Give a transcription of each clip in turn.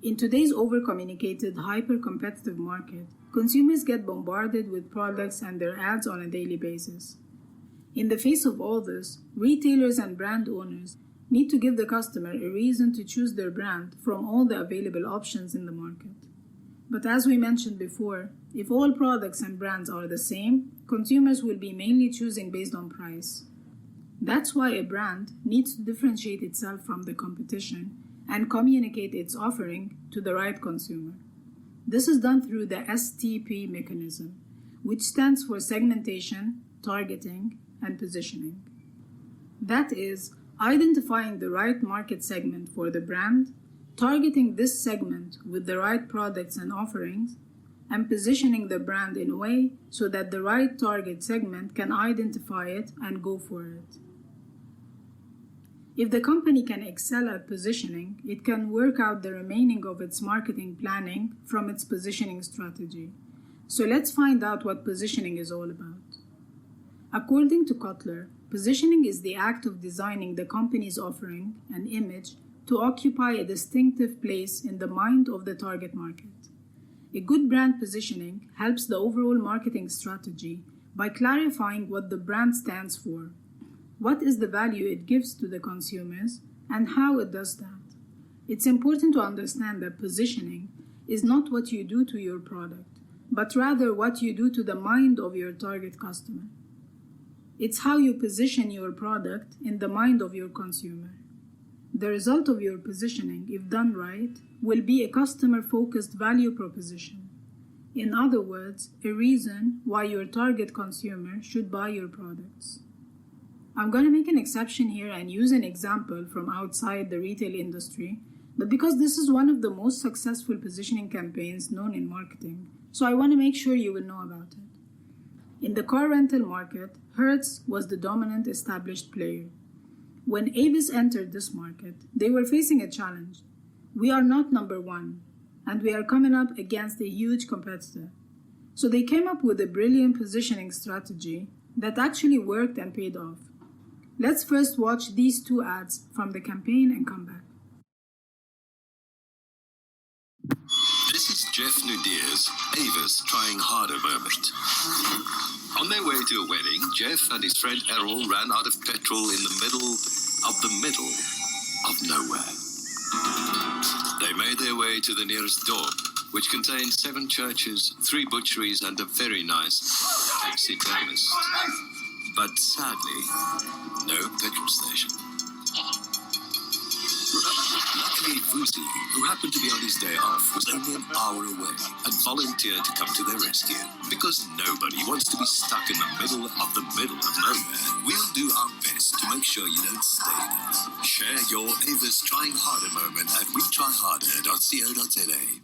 In today's over-communicated, hyper-competitive market, consumers get bombarded with products and their ads on a daily basis. In the face of all this, retailers and brand owners need to give the customer a reason to choose their brand from all the available options in the market. But as we mentioned before, if all products and brands are the same, consumers will be mainly choosing based on price. That's why a brand needs to differentiate itself from the competition and communicate its offering to the right consumer. This is done through the STP mechanism, which stands for segmentation, targeting, and positioning. That is, identifying the right market segment for the brand, targeting this segment with the right products and offerings, and positioning the brand in a way so that the right target segment can identify it and go for it. If the company can excel at positioning, it can work out the remaining of its marketing planning from its positioning strategy. So let's find out what positioning is all about. According to Kotler, positioning is the act of designing the company's offering and image to occupy a distinctive place in the mind of the target market. A good brand positioning helps the overall marketing strategy by clarifying what the brand stands for, what is the value it gives to the consumers, and how it does that. It's important to understand that positioning is not what you do to your product, but rather what you do to the mind of your target customer. It's how you position your product in the mind of your consumer. The result of your positioning, if done right, will be a customer-focused value proposition. In other words, a reason why your target consumer should buy your products. I'm going to make an exception here and use an example from outside the retail industry, but because this is one of the most successful positioning campaigns known in marketing, so I want to make sure you will know about it. In the car rental market, Hertz was the dominant established player. When Avis entered this market, they were facing a challenge. We are not number one, and we are coming up against a huge competitor. So they came up with a brilliant positioning strategy that actually worked and paid off. Let's first watch these two ads from the campaign and come back. This is Jeff Nadir's Avis Trying Harder moment. On their way to a wedding, Jeff and his friend Errol ran out of petrol in the middle of nowhere. They made their way to the nearest dorp, which contained 7 churches, 3 butcheries, and a very nice taxidermist. But sadly, no petrol station. Luckily, Vusi, who happened to be on his day off, was only an hour away and volunteered to come to their rescue. Because nobody wants to be stuck in the middle of nowhere, we'll do our best to make sure you don't stay there. Share your Avis Trying Harder moment at wetryharder.co.za.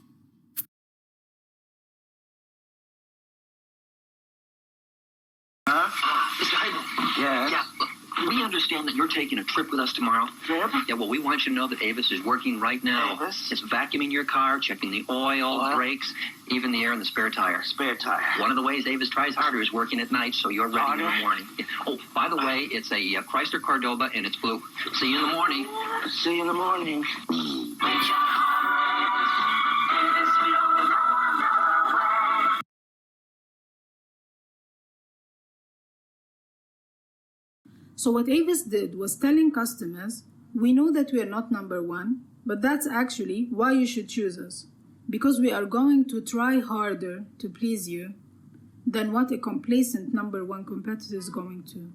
Mr. Heidel. Yeah. We understand that you're taking a trip with us tomorrow. Trip? Yeah, well, we want you to know that Avis is working right now. Avis? It's vacuuming your car, checking the oil, brakes, even the air in the spare tire. Spare tire. One of the ways Avis tries harder is working at night, so you're ready in the morning. Yeah. Oh, by the way, it's a Chrysler Cordoba, and it's blue. See you in the morning. See you in the morning. So what Avis did was telling customers, we know that we are not number one, but that's actually why you should choose us, because we are going to try harder to please you than what a complacent number one competitor is going to.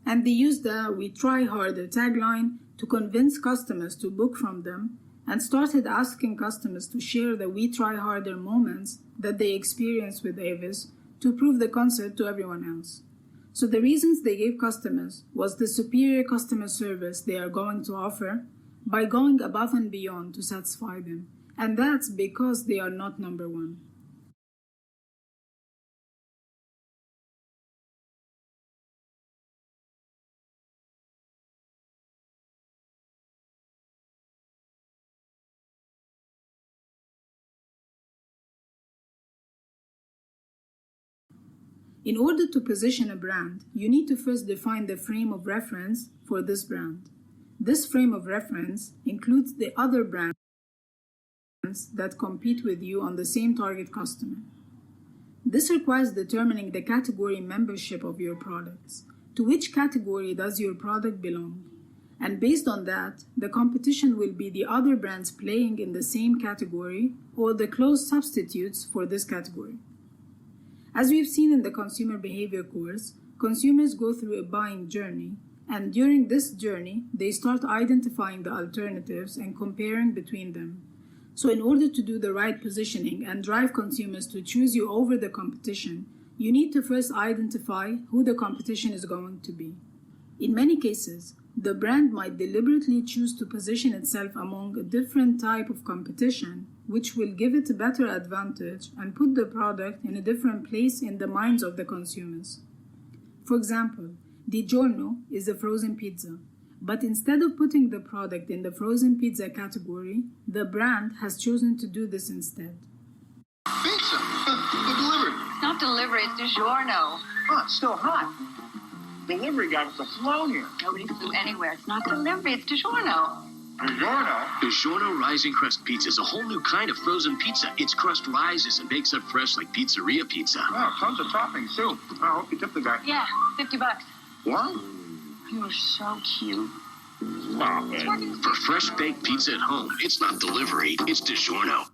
And they used the "we try harder" tagline to convince customers to book from them and started asking customers to share the "we try harder" moments that they experienced with Avis to prove the concept to everyone else. So the reasons they gave customers was the superior customer service they are going to offer by going above and beyond to satisfy them. And that's because they are not number one. In order to position a brand, you need to first define the frame of reference for this brand. This frame of reference includes the other brands that compete with you on the same target customer. This requires determining the category membership of your products. To which category does your product belong? And based on that, the competition will be the other brands playing in the same category or the close substitutes for this category. As we've seen in the consumer behavior course, consumers go through a buying journey, and during this journey, they start identifying the alternatives and comparing between them. So in order to do the right positioning and drive consumers to choose you over the competition, you need to first identify who the competition is going to be. In many cases, the brand might deliberately choose to position itself among a different type of competition, which will give it a better advantage and put the product in a different place in the minds of the consumers. For example, DiGiorno is a frozen pizza, but instead of putting the product in the frozen pizza category, the brand has chosen to do this instead. Pizza! Delivered! It's not delivery, it's DiGiorno. Oh, it's still hot. Delivery guy must have flown here. Nobody flew anywhere. It's not delivery, it's DiGiorno. DiGiorno? DiGiorno Rising Crust Pizza is a whole new kind of frozen pizza. Its crust rises and bakes up fresh like pizzeria pizza. Oh, tons of toppings, too. I hope you tip the guy. Yeah, $50. What? You're so cute. Stop it. For fresh baked pizza at home, it's not delivery, it's DiGiorno.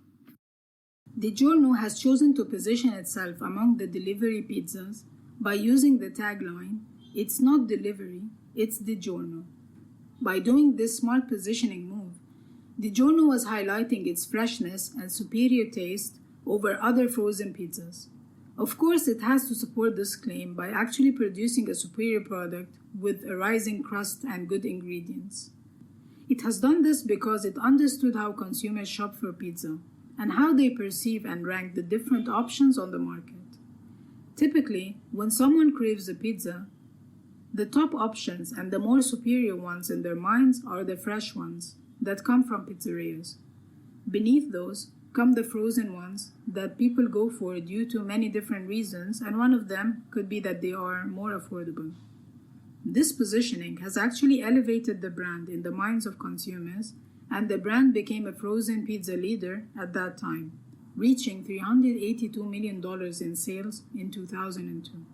DiGiorno has chosen to position itself among the delivery pizzas by using the tagline, "It's not delivery, it's DiGiorno." By doing this smart positioning move, DiGiorno was highlighting its freshness and superior taste over other frozen pizzas. Of course, it has to support this claim by actually producing a superior product with a rising crust and good ingredients. It has done this because it understood how consumers shop for pizza and how they perceive and rank the different options on the market. Typically, when someone craves a pizza, the top options and the more superior ones in their minds are the fresh ones that come from pizzerias. Beneath those come the frozen ones that people go for due to many different reasons, and one of them could be that they are more affordable. This positioning has actually elevated the brand in the minds of consumers, and the brand became a frozen pizza leader at that time, reaching $382 million in sales in 2002.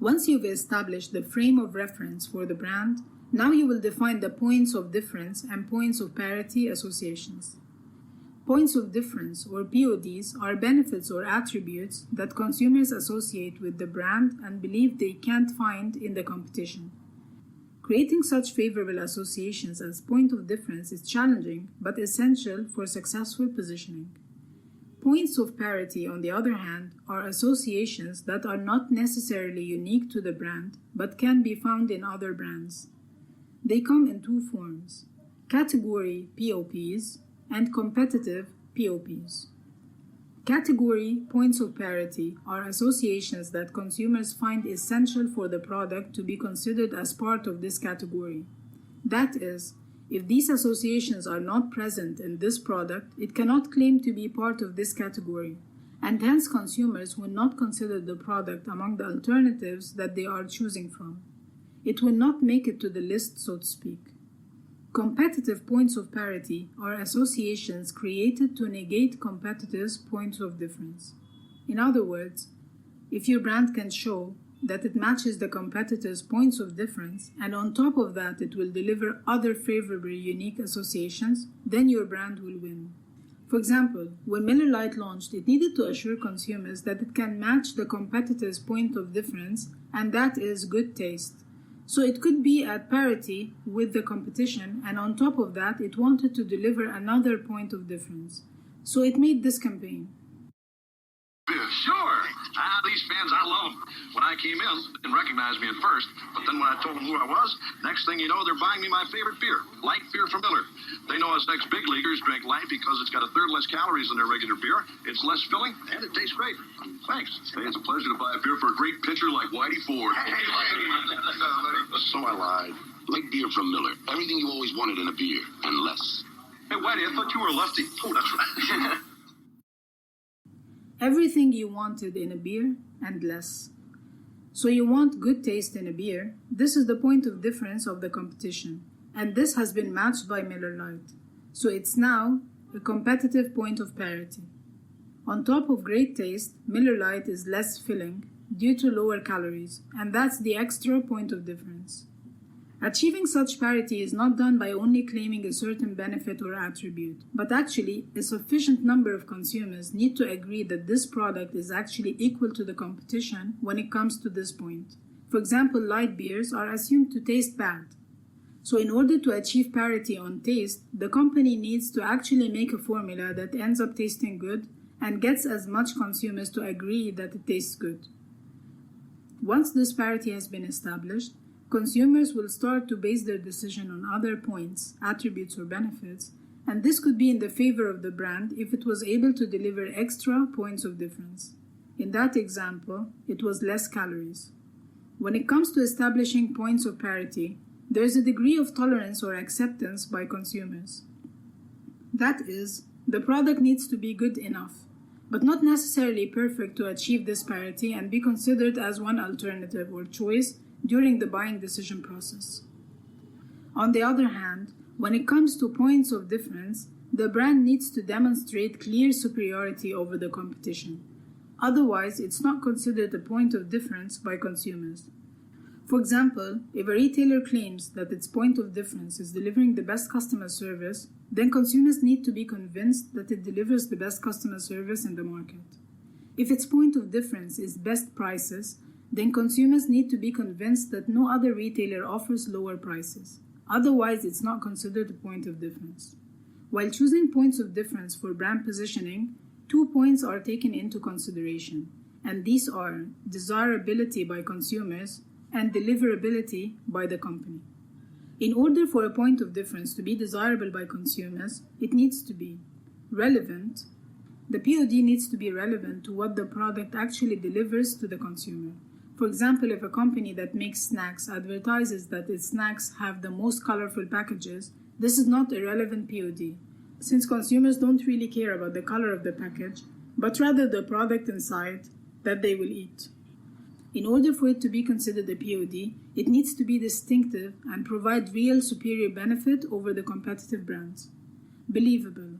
Once you've established the frame of reference for the brand, now you will define the points of difference and points of parity associations. Points of difference, or PODs, are benefits or attributes that consumers associate with the brand and believe they can't find in the competition. Creating such favorable associations as point of difference is challenging but essential for successful positioning. Points of parity, on the other hand, are associations that are not necessarily unique to the brand but can be found in other brands. They come in two forms: category POPs and competitive POPs. Category points of parity are associations that consumers find essential for the product to be considered as part of this category. That is, if these associations are not present in this product, it cannot claim to be part of this category, and hence consumers will not consider the product among the alternatives that they are choosing from. It will not make it to the list, so to speak. Competitive points of parity are associations created to negate competitors' points of difference. In other words, if your brand can show that it matches the competitors' points of difference, and on top of that it will deliver other favorable unique associations, then your brand will win. For example, when Miller Lite launched, it needed to assure consumers that it can match the competitor's point of difference, and that is good taste. So it could be at parity with the competition, and on top of that it wanted to deliver another point of difference. So it made this campaign. Sure. These fans, I love them. When I came in, they didn't recognize me at first, but then when I told them who I was, next thing you know, they're buying me my favorite beer, Light Beer from Miller. They know us ex-big leaguers drink Light because it's got a third less calories than their regular beer, it's less filling, and it tastes great. Thanks. Hey, it's a pleasure to buy a beer for a great pitcher like Whitey Ford. So I lied. Light beer from Miller. Everything you always wanted in a beer, and less. Hey, Whitey, I thought you were a lefty. Oh, that's right. everything you wanted in a beer and less. So you want good taste in a beer. This is the point of difference of the competition, and this has been matched by Miller Lite. So it's now a competitive point of parity. On top of great taste, Miller Lite is less filling due to lower calories, and that's the extra point of difference. Achieving such parity is not done by only claiming a certain benefit or attribute, but actually a sufficient number of consumers need to agree that this product is actually equal to the competition when it comes to this point. For example, light beers are assumed to taste bad. So in order to achieve parity on taste, the company needs to actually make a formula that ends up tasting good and gets as much consumers to agree that it tastes good. Once this parity has been established, consumers will start to base their decision on other points, attributes, or benefits, and this could be in the favor of the brand if it was able to deliver extra points of difference. In that example, it was less calories. When it comes to establishing points of parity, there is a degree of tolerance or acceptance by consumers. That is, the product needs to be good enough, but not necessarily perfect to achieve this parity and be considered as one alternative or choice during the buying decision process. On the other hand, when it comes to points of difference, the brand needs to demonstrate clear superiority over the competition. Otherwise, it's not considered a point of difference by consumers. For example, if a retailer claims that its point of difference is delivering the best customer service, then consumers need to be convinced that it delivers the best customer service in the market. If its point of difference is best prices, then consumers need to be convinced that no other retailer offers lower prices. Otherwise, it's not considered a point of difference. While choosing points of difference for brand positioning, 2 points are taken into consideration, and these are desirability by consumers and deliverability by the company. In order for a point of difference to be desirable by consumers, it needs to be relevant. The POD needs to be relevant to what the product actually delivers to the consumer. For example, if a company that makes snacks advertises that its snacks have the most colorful packages, this is not a relevant POD, since consumers don't really care about the color of the package, but rather the product inside that they will eat. In order for it to be considered a POD, it needs to be distinctive and provide real superior benefit over the competitive brands. Believable.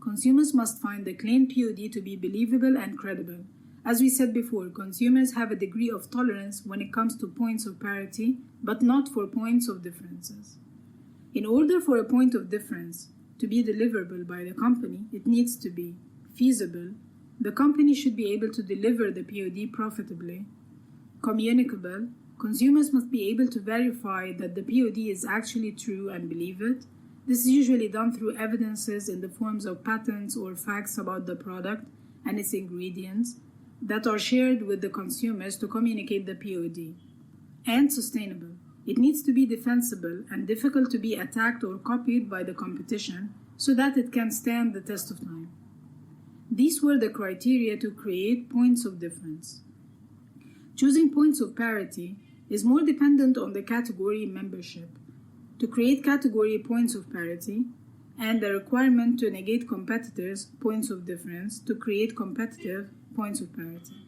Consumers must find the claimed POD to be believable and credible. As we said before, consumers have a degree of tolerance when it comes to points of parity, but not for points of differences. In order for a point of difference to be deliverable by the company, it needs to be feasible. The company should be able to deliver the POD profitably. Communicable. Consumers must be able to verify that the POD is actually true and believe it. This is usually done through evidences in the forms of patents or facts about the product and its ingredients that are shared with the consumers to communicate the POD. And sustainable. It needs to be defensible and difficult to be attacked or copied by the competition so that it can stand the test of time. These were the criteria to create points of difference. Choosing points of parity is more dependent on the category membership. To create category points of parity, and the requirement to negate competitors' points of difference to create competitive points of parity.